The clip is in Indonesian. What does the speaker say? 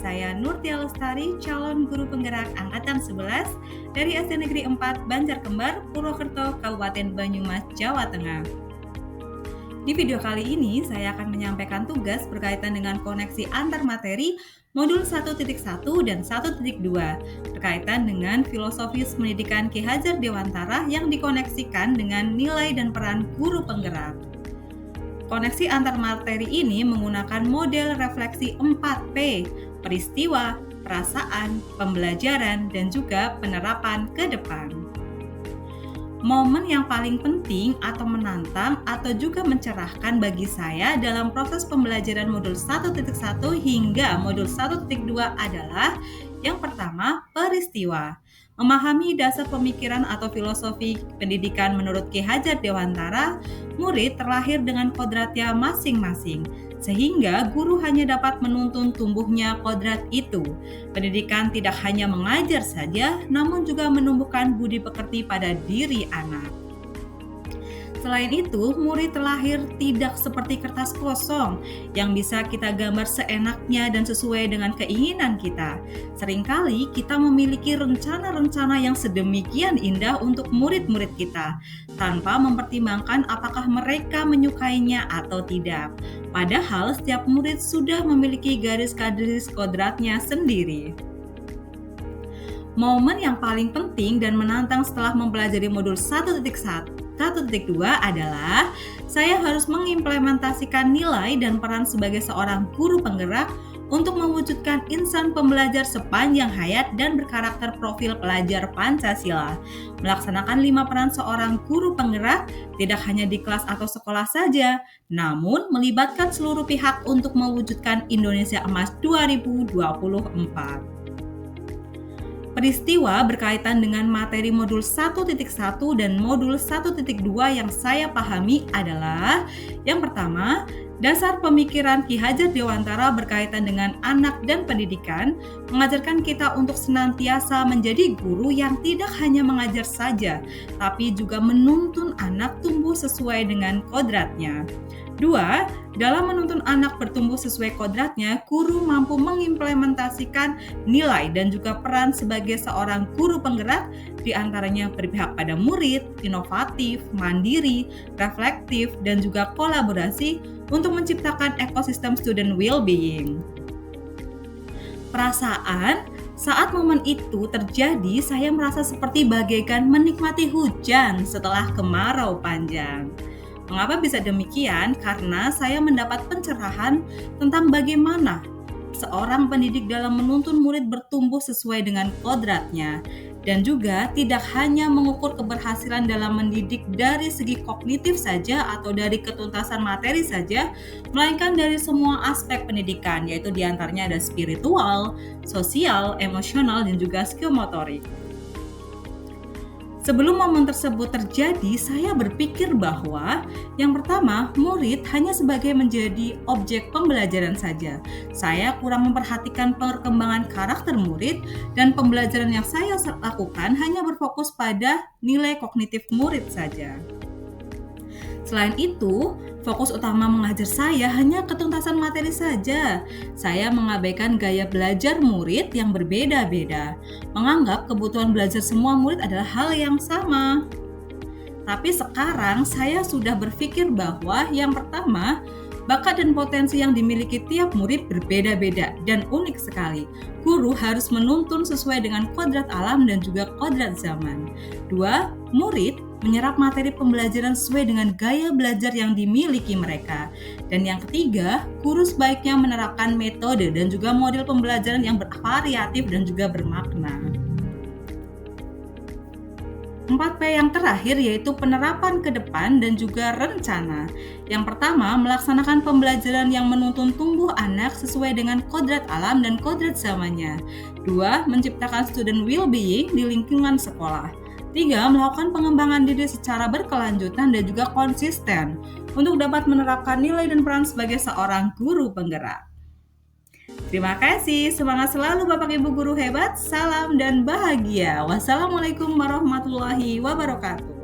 saya Nurtia Lestari, calon guru penggerak Angkatan 11 dari SD Negeri 4 Banjarkembar, Purwokerto, Kabupaten Banyumas, Jawa Tengah. Di video kali ini, saya akan menyampaikan tugas berkaitan dengan koneksi antar materi modul 1.1 dan 1.2 berkaitan dengan filosofis pendidikan Ki Hajar Dewantara yang dikoneksikan dengan nilai dan peran guru penggerak. Koneksi antar materi ini menggunakan model refleksi 4P, peristiwa, perasaan, pembelajaran, dan juga penerapan ke depan. Momen yang paling penting atau menantang atau juga mencerahkan bagi saya dalam proses pembelajaran modul 1.1 hingga modul 1.2 adalah yang pertama, peristiwa. Memahami dasar pemikiran atau filosofi pendidikan menurut Ki Hajar Dewantara, murid terlahir dengan kodratnya masing-masing, sehingga guru hanya dapat menuntun tumbuhnya kodrat itu. Pendidikan tidak hanya mengajar saja, namun juga menumbuhkan budi pekerti pada diri anak. Selain itu, murid terlahir tidak seperti kertas kosong yang bisa kita gambar seenaknya dan sesuai dengan keinginan kita. Seringkali kita memiliki rencana-rencana yang sedemikian indah untuk murid-murid kita, tanpa mempertimbangkan apakah mereka menyukainya atau tidak. Padahal setiap murid sudah memiliki garis-garis kodratnya sendiri. Momen yang paling penting dan menantang setelah mempelajari modul 1.2 adalah saya harus mengimplementasikan nilai dan peran sebagai seorang guru penggerak untuk mewujudkan insan pembelajar sepanjang hayat dan berkarakter profil pelajar Pancasila. Melaksanakan 5 peran seorang guru penggerak tidak hanya di kelas atau sekolah saja, namun melibatkan seluruh pihak untuk mewujudkan Indonesia Emas 2024. Peristiwa berkaitan dengan materi modul 1.1 dan modul 1.2 yang saya pahami adalah yang pertama, dasar pemikiran Ki Hajar Dewantara berkaitan dengan anak dan pendidikan mengajarkan kita untuk senantiasa menjadi guru yang tidak hanya mengajar saja, tapi juga menuntun anak tumbuh sesuai dengan kodratnya. 2. Dalam menuntun anak bertumbuh sesuai kodratnya, guru mampu mengimplementasikan nilai dan juga peran sebagai seorang guru penggerak, diantaranya berpihak pada murid, inovatif, mandiri, reflektif, dan juga kolaborasi untuk menciptakan ekosistem student well-being. Perasaan, saat momen itu terjadi, saya merasa seperti bagaikan menikmati hujan setelah kemarau panjang. Mengapa bisa demikian? Karena saya mendapat pencerahan tentang bagaimana seorang pendidik dalam menuntun murid bertumbuh sesuai dengan kodratnya, dan juga tidak hanya mengukur keberhasilan dalam mendidik dari segi kognitif saja atau dari ketuntasan materi saja, melainkan dari semua aspek pendidikan, yaitu diantaranya ada spiritual, sosial, emosional, dan juga skill motorik. Sebelum momen tersebut terjadi, saya berpikir bahwa yang pertama, murid hanya sebagai menjadi objek pembelajaran saja. Saya kurang memperhatikan perkembangan karakter murid dan pembelajaran yang saya lakukan hanya berfokus pada nilai kognitif murid saja. Selain itu, fokus utama mengajar saya hanya ketuntasan materi saja. Saya mengabaikan gaya belajar murid yang berbeda-beda, menganggap kebutuhan belajar semua murid adalah hal yang sama. Tapi sekarang saya sudah berpikir bahwa yang pertama, bakat dan potensi yang dimiliki tiap murid berbeda-beda dan unik sekali. Guru harus menuntun sesuai dengan kodrat alam dan juga kodrat zaman. 2. Murid menyerap materi pembelajaran sesuai dengan gaya belajar yang dimiliki mereka. Dan yang ketiga, guru sebaiknya menerapkan metode dan juga model pembelajaran yang bervariatif dan juga bermakna. 4P yang terakhir yaitu penerapan ke depan dan juga rencana. Yang pertama, melaksanakan pembelajaran yang menuntun tumbuh anak sesuai dengan kodrat alam dan kodrat zamannya. 2. Menciptakan student well-being di lingkungan sekolah. 3. Melakukan pengembangan diri secara berkelanjutan dan juga konsisten untuk dapat menerapkan nilai dan peran sebagai seorang guru penggerak. Terima kasih, semangat selalu Bapak Ibu guru hebat, salam dan bahagia. Wassalamualaikum warahmatullahi wabarakatuh.